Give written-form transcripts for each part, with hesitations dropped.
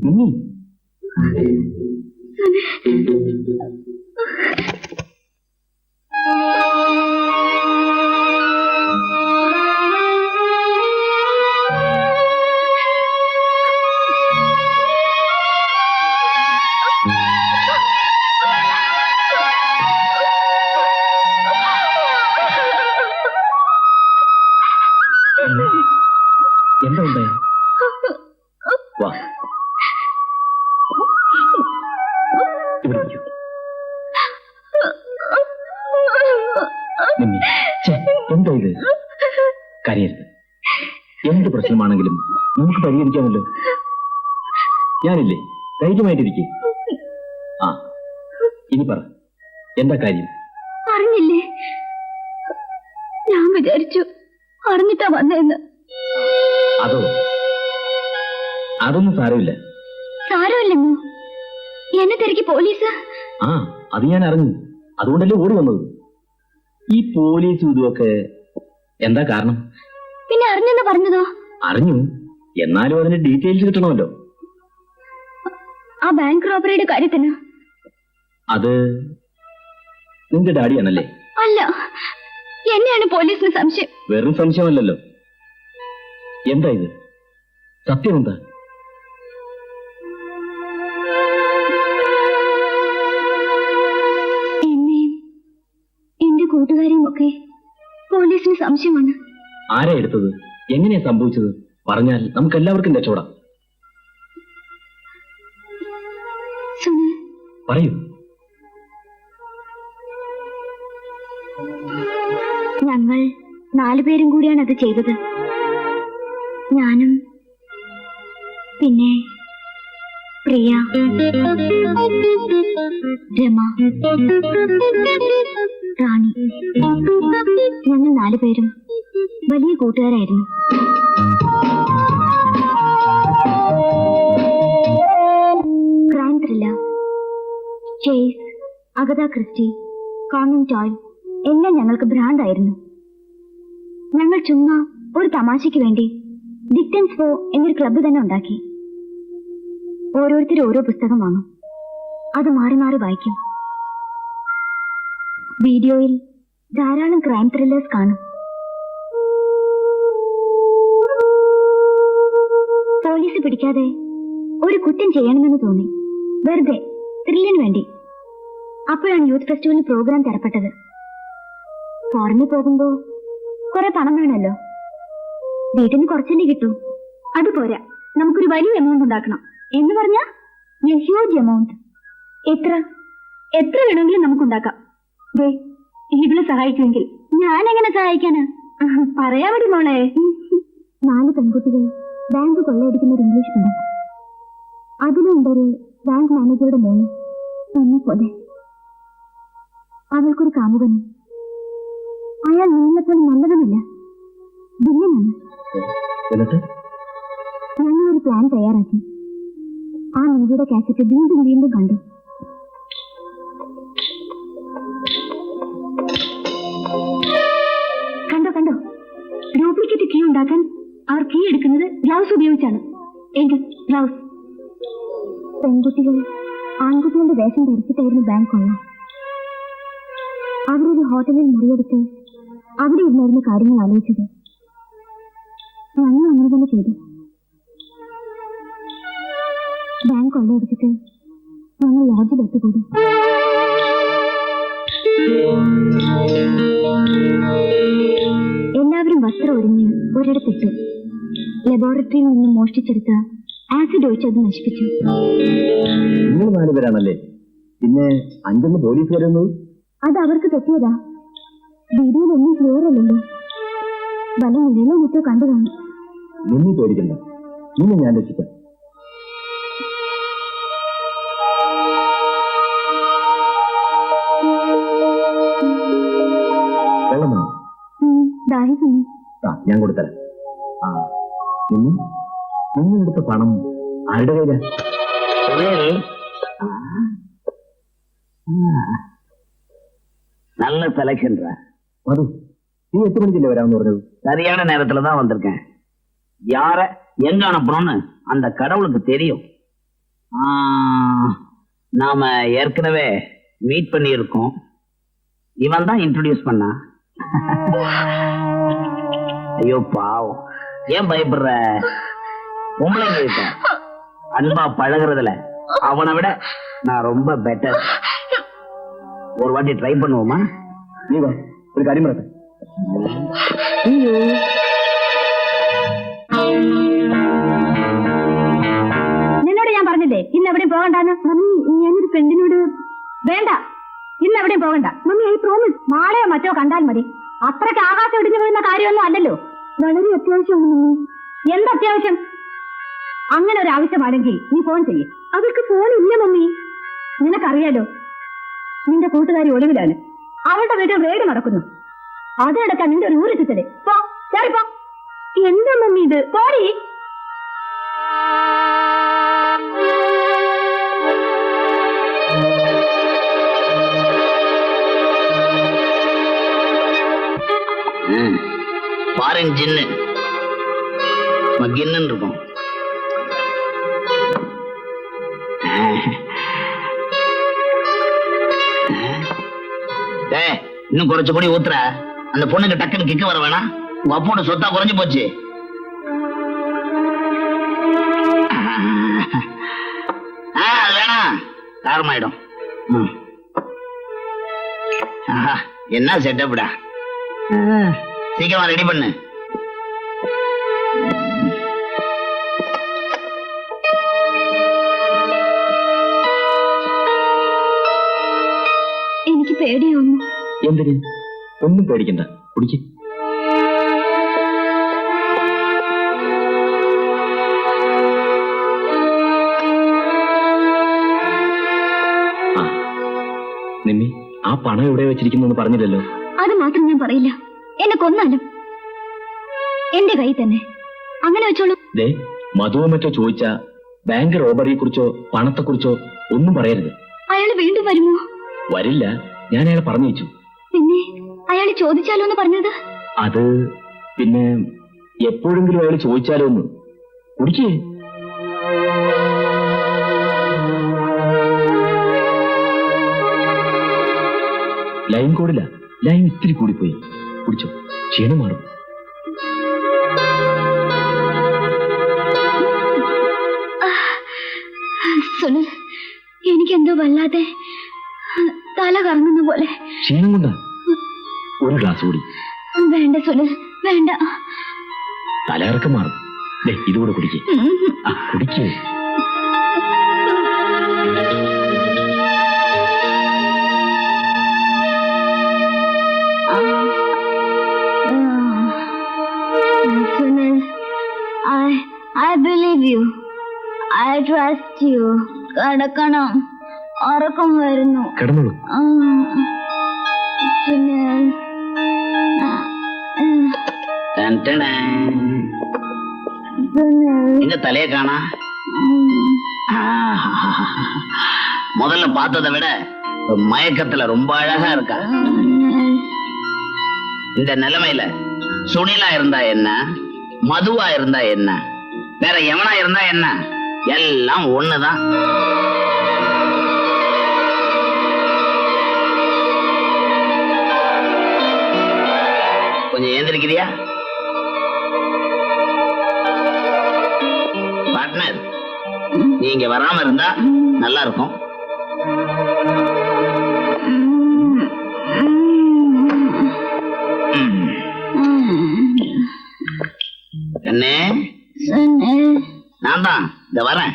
മിന്നി എന്താ ഉണ്ടായി? വാ ഇവിടെ ഇരിക്കൂ. മിന്നി, എന്താ ഇത്? കരയരുത്. എന്ത് പ്രശ്നമാണെങ്കിലും നമുക്ക് പരിഹരിക്കാമല്ലോ. ഞാനില്ലേ, ധൈര്യമായിട്ടിരിക്കേ. ആ, ഇനി പറ, എന്താ കാര്യം? അറിഞ്ഞില്ലേ? ഞാൻ വിചാരിച്ചു അറിഞ്ഞിട്ടാ വന്നേന്ന്. അതൊന്നും സാരമില്ല. സാരമില്ലെന്നോ? എന്നെ തിരക്കി പോലീസ്? ആ, അത് ഞാൻ അറിഞ്ഞു. അതുകൊണ്ടല്ലേ ഓടി വന്നത്. ഈ പോലീസും ഇതുമൊക്കെ എന്താ കാരണം? പിന്നെ അറിഞ്ഞെന്ന് പറഞ്ഞതോ? അറിഞ്ഞു, എന്നാലും അതിന് ഡീറ്റെയിൽസ് കിട്ടണമല്ലോ. ആ ബാങ്ക് റോബറിയുടെ കാര്യത്തിന്? അത് നിന്റെ ഡാഡിയാണല്ലേ? അല്ല, എന്നെയാണ് പോലീസിന് സംശയം. വെറും സംശയമല്ലല്ലോ. എന്താ ഇത്? സത്യം എന്താ? എന്നെയും എന്റെ കൂട്ടുകാരെയും ഒക്കെ പോലീസിന് സംശയമാണ്. ആരാ എടുത്തത്? എങ്ങനെയാ സംഭവിച്ചത്? പറഞ്ഞാൽ നമുക്ക് എല്ലാവർക്കും രക്ഷപ്പെടാം. പറയൂ. ഞങ്ങൾ 4 പേരും കൂടിയാണ് അത് ചെയ്തത്. ഞാനും പിന്നെ പ്രിയ, രമ, റാണി. ഞങ്ങൾ 4 പേരും വലിയ കൂട്ടുകാരായിരുന്നു. Crime thriller, chase, Agatha Christie, Conan Doyle എല്ലാം ഞങ്ങൾക്ക് ഭ്രാന്തായിരുന്നു. ഞങ്ങൾ ചുമ്മാ ഒരു തമാശയ്ക്ക് വേണ്ടി ഡിക്റ്റൻസ് ഫോ എന്നൊരു ക്ലബ്ബ് തന്നെ ഉണ്ടാക്കി. ഓരോരുത്തരും ഓരോ പുസ്തകം വാങ്ങും, അത് മാറി മാറി വായിക്കും. വീഡിയോയിൽ ധാരാളം ക്രൈം ത്രില്ലേഴ്സ് കാണും. പോലീസ് പിടിക്കാതെ ഒരു കുറ്റം ചെയ്യണമെന്ന് തോന്നി, വെറുതെ ത്രില്ലിന് വേണ്ടി. അപ്പോഴാണ് യൂത്ത് ഫെസ്റ്റിവലിന് പ്രോഗ്രാം തരപ്പെട്ടത്. ഫോറിനിൽ പോകുമ്പോ കുറെ പണം വേണമല്ലോ. വീട്ടിൽ നിന്ന് കുറച്ചല്ലേ കിട്ടൂ. അതുപോരാ, നമുക്കൊരു വലിയ എമൗണ്ട് ഉണ്ടാക്കണം. എന്ന് പറഞ്ഞാ ഹ്യൂജ് എമൗണ്ട്. എത്ര വേണമെങ്കിലും നമുക്കുണ്ടാക്കാം. ഇതിനെ സഹായിക്കുമെങ്കിൽ ഞാൻ എങ്ങനെ സഹായിക്കാനാ? പറയാ മതി മോളെ. 4 പെൺകുട്ടികൾ ബാങ്ക് കൊള്ളയടിക്കുന്ന ഒരു ഇംഗ്ലീഷ് പടം. അതിലുണ്ടൊരു ബാങ്ക് മാനേജറുടെ മോള് എന്നെ പോലെ. അവൾക്കൊരു കാമുകനും. അയാൾ നിങ്ങളെപ്പോലെ നല്ലവനല്ല, വില്ലനാണ്. ഞങ്ങളൊരു പ്ലാൻ തയ്യാറാക്കി. ആ മൂവിയുടെ കാസറ്റ് വീണ്ടും വീണ്ടും കണ്ടു. കണ്ടോ ഡ്യൂപ്ലിക്കേറ്റ് കീ ഉണ്ടാക്കാൻ അവർ കീ എടുക്കുന്നത് ഗ്ലൗസ് ഉപയോഗിച്ചാണ്. എങ്കിൽ ഗ്ലൗസ്. പെൺകുട്ടികൾ ആൺകുട്ടികളുടെ വേഷം ധരിച്ചിട്ടായിരുന്നു ബാങ്ക് കൊള്ള. അവരൊരു ഹോട്ടലിൽ മുറിയെടുത്ത് അവിടെ ഇരുന്നായിരുന്നു കാര്യങ്ങൾ ആലോചിച്ചത്. ഞങ്ങൾ അങ്ങനെ തന്നെ ചെയ്തു. ബാങ്ക് കൊള്ളയടിച്ചിട്ട് ഞങ്ങൾ ലോഡ്ജിൽ ഒത്തുകൂടി. എല്ലാവരും വസ്ത്രം ഒരുങ്ങി ഒരിടത്തിട്ടു. ലബോറട്ടറിയിൽ നിന്ന് മോഷ്ടിച്ചെടുത്ത ആസിഡ് ഒഴിച്ച് അത് നശിപ്പിച്ചു. നിങ്ങൾ 4 പേരാണല്ലേ? പിന്നെ 5 പോലീസ് വരുന്നു? അത് അവർക്ക് തെറ്റിയതാ. വീഡിയോയിൽ ഒന്നും ക്ലിയർ അല്ലല്ലോ. വല്ല മുഴുവൻ മുറ്റോ കണ്ടു കാണും. നിന്നെ പേടിക്കണ്ട, നിന്നെ ഞാൻ രക്ഷിക്കാം. വെള്ളം വേണം? ദാഹിക്കുന്നു. ഞാൻ കൊടുത്തരാം. നിന്നെടുത്ത പണം ആരുടെ കയ്യിലാ? நல்ல செலக்ஷன். மது, நீ 8 மணிக்கு வராம வருது? சரியான நேரத்துல தான் வந்திருக்கேன். யார எங்க அனுப்பணும்னு அந்த கடவுளுக்கு தெரியும். நாம ஏற்கனவே மீட் பண்ணி இருக்கோம். இவன் தான் இன்ட்ரோடியூஸ் பண்ணா. ஐயோ பாவம், ஏன் பயப்படுற? பொம்பளைங்க கிட்ட அன்பா பழகுறதுல அவனை விட நான் ரொம்ப பெட்டர். ஒரு வாட்டி ட்ரை பண்ணுவோமா? നീ വാ, ഒരു കാര്യം പറയട്ടെ. നിന്നോട് ഞാൻ പറഞ്ഞില്ലേ ഇന്ന് എവിടെയും പോകണ്ടെന്ന്. മമ്മി, ഞാനൊരു ഫ്രണ്ടിനോട് വേണ്ട, ഇന്ന് എവിടെയും പോകണ്ട. Mummy, I promise. നാളെയോ മറ്റോ കണ്ടാൽ മതി. അത്രയ്ക്ക് ആകാശം ഇടിഞ്ഞു വീഴുന്ന കാര്യമൊന്നും അല്ലല്ലോ. വളരെ അത്യാവശ്യമാണ് മമ്മി. എന്ത് അത്യാവശ്യം? അങ്ങനെ ഒരു ആവശ്യമാണെങ്കിൽ നീ ഫോൺ ചെയ്യും. അവർക്ക് ഫോൺ ഇല്ല മമ്മി. നിനക്കറിയാലോ, നിന്റെ കൂട്ടുകാരി ഒളിവിലാണ്. അവളുടെ വീട്ടിൽ റെയ്ഡ് നടക്കുന്നു. അതിനടക്കാൻ നിന്റെ ഒരു ഊര് ചുറ്റല്. പോ, കേറിപ്പോ. എന്താ മമ്മി ഇത്? പോടി. பாருங்க ஜின்னு மகின்னு இருக்கும். இன்னும் குறைச்சு கூடி ஊத்துற. அந்த பொண்ணுக்கு டக்குன்னு கிக்கு வர வேணாம். உங்க அப்போட சொத்தா குறைஞ்சு போச்சு. அது வேணாம், காரமாயிடும். என்ன செட்டப்டா, சீக்கிரமா ரெடி பண்ணு. എനിക്ക് പേടിയാവുന്നു. എന്തിന്? ഒന്നും പേടിക്കണ്ട, കുടിക്ക്. നിമ്മി, ആ പണം എവിടെ വെച്ചിരിക്കുന്നു പറഞ്ഞില്ലല്ലോ. അത് മാത്രം ഞാൻ പറയില്ല. എന്നെ കൊന്നാലും എന്റെ കൈ തന്നെ. അങ്ങനെ വെച്ചോളൂ. ദേ, മധുവോ മറ്റോ ചോദിച്ചാ ബാങ്ക് റോബറിയെ കുറിച്ചോ പണത്തെക്കുറിച്ചോ ഒന്നും പറയരുത്. അയാള് വീണ്ടും വരുമോ? വരില്ല, ഞാൻ അയാളെ പറഞ്ഞു വെച്ചു. പിന്നെ അയാള് ചോദിച്ചാലോ എന്ന് പറഞ്ഞത്? അത് പിന്നെ എപ്പോഴെങ്കിലും അയാൾ ചോദിച്ചാലോ ഒന്ന്. കുടിക്കേ. ലൈൻ കൂടില്ല, ലൈൻ ഇത്തിരി കൂടിപ്പോയി. കുടിച്ചോ, ക്ഷീണം മാറും. സുനിൽ, എനിക്കെന്തോ വല്ലാതെ തല കറങ്ങുന്ന പോലെ. ക്ഷീണം കൊണ്ടാ? ഒരു ഗ്ലാസ് കൂടി. വേണ്ട സുനിൽ, വേണ്ട. തലകറക്കം മാറും. ഇതുകൂടെ കുടിക്കേ. കുടിക്കേ. Sunil, I believe you. I trust you. കിടക്കണം, ഉറക്കം വരുന്നു. കിടന്നോളൂ. സുനിൽ, எங்க தலைய காணா? முதல்ல பார்த்ததை விட மயக்கத்துல ரொம்ப அழகா இருக்கா. இந்த நிலைமையில சுனிலா இருந்தா என்ன, மதுவா இருந்தா என்ன, வேற எவனா இருந்தா என்ன, எல்லாம் ஒண்ணுதான். கொஞ்சம் ஏந்திருக்கிறியா பார்ட்னர்? நீங்க வராம இருந்தா நல்லா இருக்கும். கண்ணே, நான் தான் இந்த வரேன்.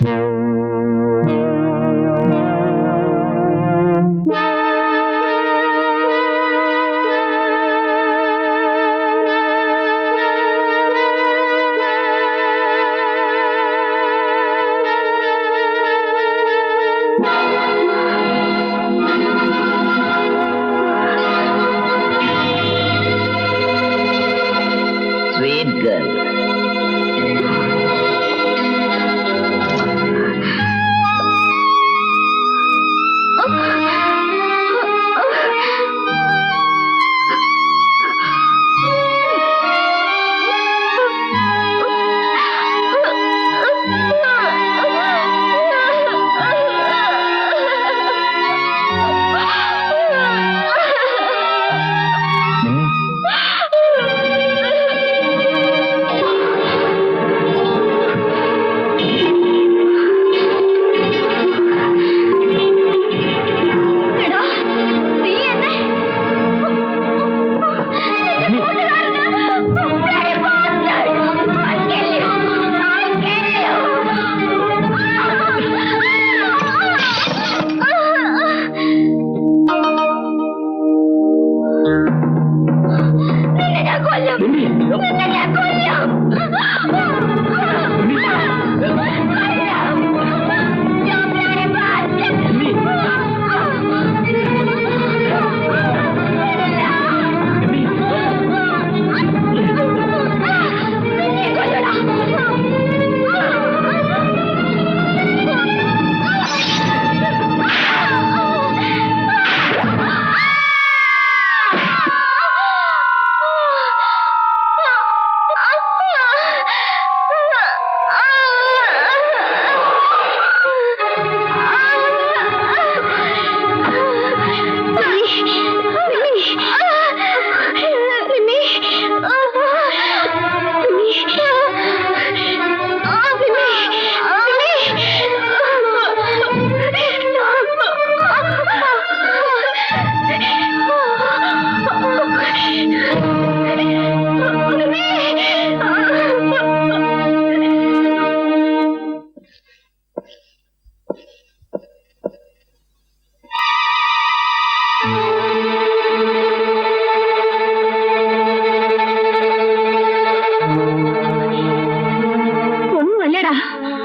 Sweet girl.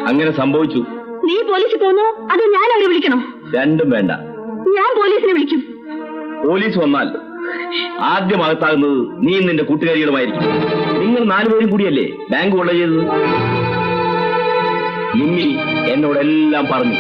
അങ്ങനെ സംഭവിച്ചു. നീ പോലീസിൽ പോന്നോ അതോ ഞാൻ അവരെ വിളിക്കണോ? രണ്ടും വേണ്ട. ഞാൻ പോലീസിനെ വിളിക്കും. പോലീസ് വന്നാൽ ആദ്യം അകത്താകുന്നത് നീ നിന്റെ കൂട്ടുകാരികളുമായിരിക്കും. നിങ്ങൾ 4 പേരും കൂടിയല്ലേ ബാങ്ക് കൊള്ള ചെയ്തത്. നിമ്മി എന്നോടെല്ലാം പറഞ്ഞു.